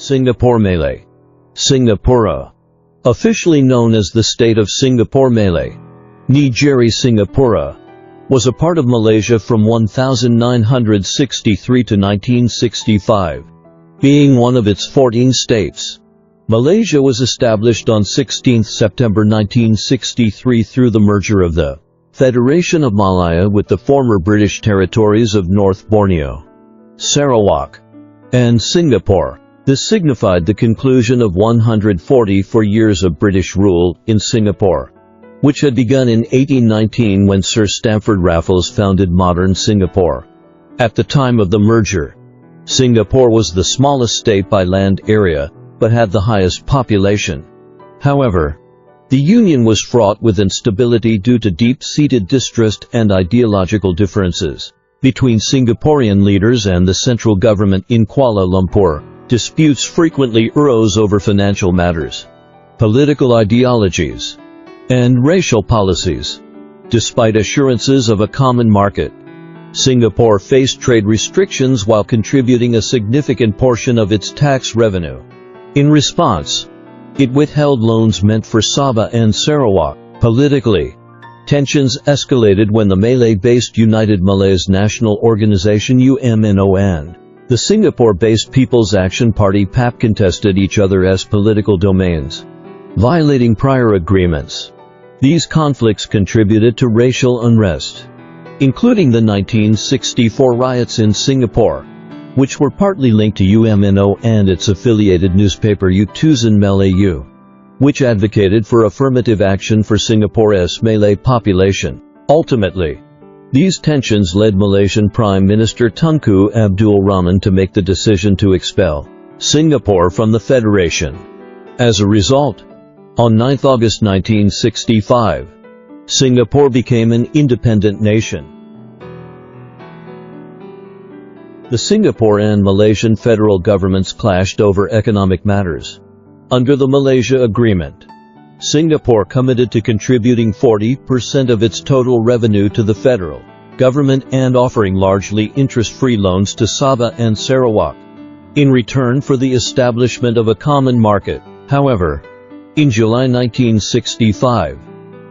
Singapore Malay. Singapura. Officially known as the State of Singapore Malay. Negeri Singapura. Was a part of Malaysia from 1963 to 1965. Being one of its 14 states. Malaysia was established on 16 September 1963 through the merger of the Federation of Malaya with the former British territories of North Borneo, Sarawak, and Singapore. This signified the conclusion of 144 years of British rule in Singapore, which had begun in 1819 when Sir Stamford Raffles founded modern Singapore. At the time of the merger, Singapore was the smallest state by land area, but had the highest population. However, the union was fraught with instability due to deep-seated distrust and ideological differences between Singaporean leaders and the central government in Kuala Lumpur. Disputes frequently arose over financial matters, political ideologies, and racial policies. Despite assurances of a common market, Singapore faced trade restrictions while contributing a significant portion of its tax revenue. In response, it withheld loans meant for Sabah and Sarawak. Politically, tensions escalated when the Malay-based United Malays National Organization UMNO and the Singapore-based People's Action Party PAP contested each other as political domains, violating prior agreements. These conflicts contributed to racial unrest, including the 1964 riots in Singapore, which were partly linked to UMNO and its affiliated newspaper Utusan Melayu, which advocated for affirmative action for Singapore's Malay population. Ultimately, these tensions led Malaysian Prime Minister Tunku Abdul Rahman to make the decision to expel Singapore from the Federation. As a result, on 9 August 1965, Singapore became an independent nation. The Singapore and Malaysian federal governments clashed over economic matters. Under the Malaysia Agreement, Singapore committed to contributing 40% of its total revenue to the federal government and offering largely interest-free loans to Sabah and Sarawak, in return for the establishment of a common market. However, in July 1965,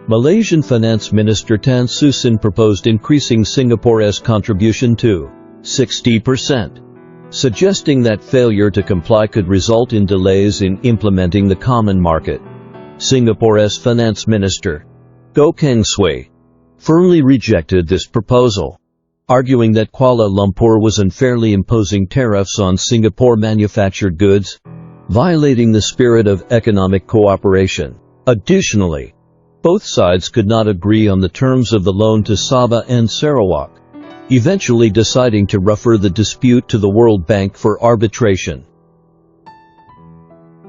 Malaysian Finance Minister Tan Sri Sin proposed increasing Singapore's contribution to 60%, suggesting that failure to comply could result in delays in implementing the common market. Singapore's finance minister, Goh Keng Swee, firmly rejected this proposal, arguing that Kuala Lumpur was unfairly imposing tariffs on Singapore-manufactured goods, violating the spirit of economic cooperation. Additionally, both sides could not agree on the terms of the loan to Sabah and Sarawak, eventually deciding to refer the dispute to the World Bank for arbitration.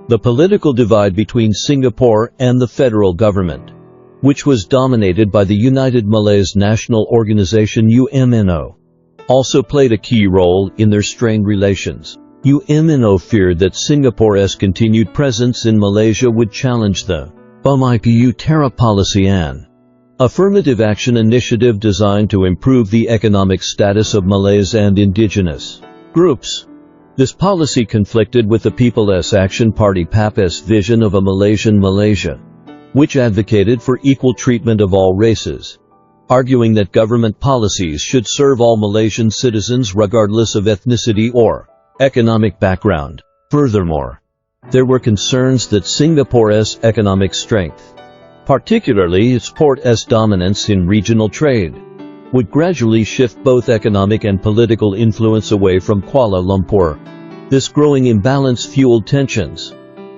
The political divide between Singapore and the federal government, which was dominated by the United Malays National Organization UMNO, also played a key role in their strained relations. UMNO feared that Singapore's continued presence in Malaysia would challenge the UMIPU tariff policy and affirmative action initiative designed to improve the economic status of Malays and indigenous groups. This policy conflicted with the People's Action Party PAP's vision of a Malaysian Malaysia, which advocated for equal treatment of all races, arguing that government policies should serve all Malaysian citizens regardless of ethnicity or economic background. Furthermore, there were concerns that Singapore's economic strength, particularly its port's dominance in regional trade, would gradually shift both economic and political influence away from Kuala Lumpur. This growing imbalance fueled tensions,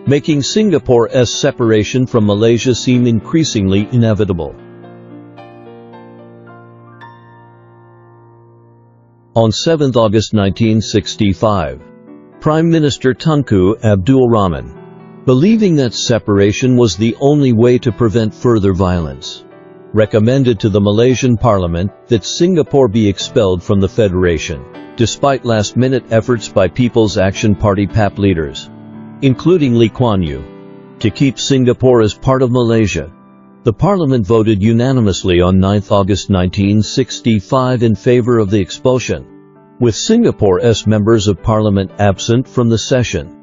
making Singapore's separation from Malaysia seem increasingly inevitable. On 7 August 1965, Prime Minister Tunku Abdul Rahman, believing that separation was the only way to prevent further violence, recommended to the Malaysian Parliament that Singapore be expelled from the Federation, despite last-minute efforts by People's Action Party PAP leaders, including Lee Kuan Yew, to keep Singapore as part of Malaysia. The Parliament voted unanimously on 9 August 1965 in favor of the expulsion, with Singapore's members of Parliament absent from the session.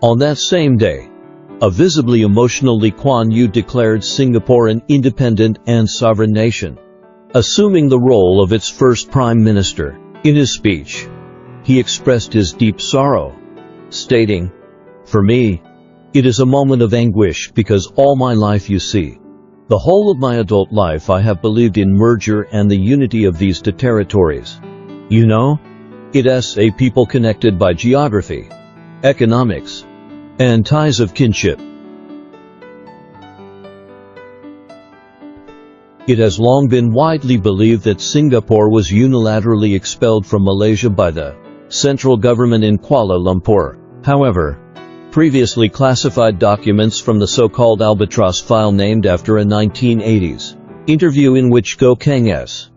On that same day, a visibly emotional Lee Kuan Yew declared Singapore an independent and sovereign nation, assuming the role of its first prime minister. In his speech, he expressed his deep sorrow, stating, "For me, it is a moment of anguish because all my life, you see, the whole of my adult life I have believed in merger and the unity of these two territories. You know, it is a people connected by geography, economics, and ties of kinship. It has long been widely believed that Singapore was unilaterally expelled from Malaysia by the central government in Kuala Lumpur. However, previously classified documents from the so-called Albatross file named after a 1980s interview in which Goh Keng S.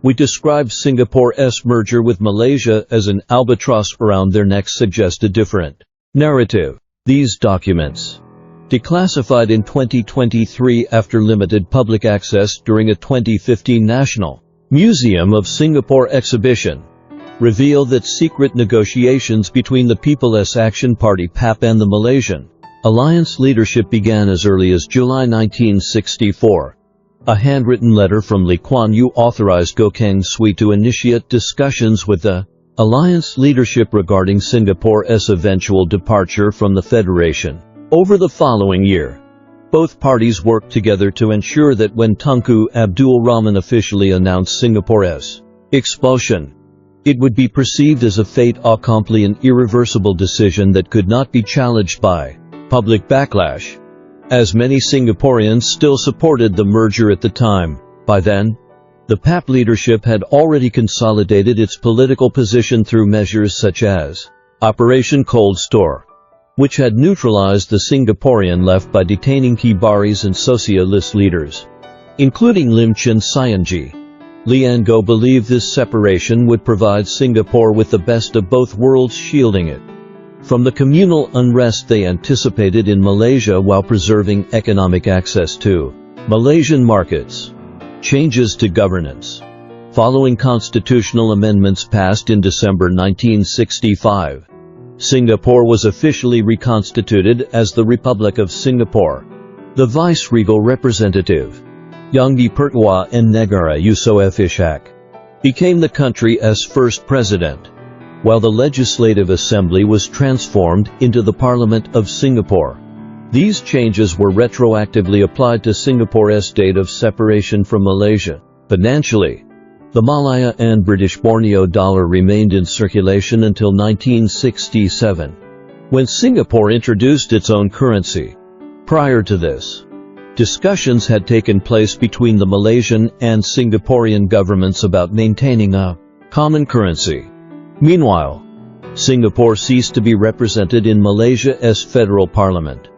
we described Singapore's merger with Malaysia as an albatross around their necks suggest a different narrative. These documents, declassified in 2023 after limited public access during a 2015 National Museum of Singapore exhibition, reveal that secret negotiations between the People's Action Party (PAP) and the Malaysian Alliance leadership began as early as July 1964. A handwritten letter from Lee Kuan Yew authorized Goh Keng Swee to initiate discussions with the Alliance leadership regarding Singapore's eventual departure from the Federation. Over the following year, both parties worked together to ensure that when Tunku Abdul Rahman officially announced Singapore's expulsion, it would be perceived as a fait accompli, an irreversible decision that could not be challenged by public backlash, as many Singaporeans still supported the merger at the time. By then, the PAP leadership had already consolidated its political position through measures such as Operation Cold Store, which had neutralized the Singaporean left by detaining key Baris and socialist leaders, including Lim Chin Sianji. Lee and Goh believed this separation would provide Singapore with the best of both worlds, shielding it from the communal unrest they anticipated in Malaysia while preserving economic access to Malaysian markets. Changes to governance. Following constitutional amendments passed in December 1965, Singapore was officially reconstituted as the Republic of Singapore. The vice-regal representative, Yang di-Pertua and Negara Yusof Ishak, became the country's first president, while the Legislative Assembly was transformed into the Parliament of Singapore. These changes were retroactively applied to Singapore's date of separation from Malaysia. Financially, the Malaya and British Borneo dollar remained in circulation until 1967, when Singapore introduced its own currency. Prior to this, discussions had taken place between the Malaysian and Singaporean governments about maintaining a common currency. Meanwhile, Singapore ceased to be represented in Malaysia's federal parliament,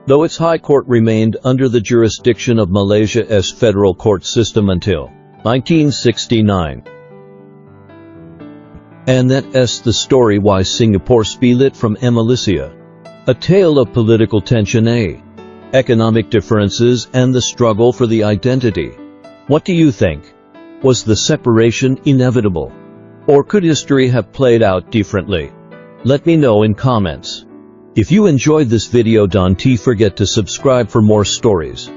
though its high court remained under the jurisdiction of Malaysia's federal court system until 1969. And that's the story why Singapore split from Malaysia. A tale of political tension, economic differences, and the struggle for the identity. What do you think? Was the separation inevitable? Or could history have played out differently? Let me know in comments. If you enjoyed this video, don't forget to subscribe for more stories.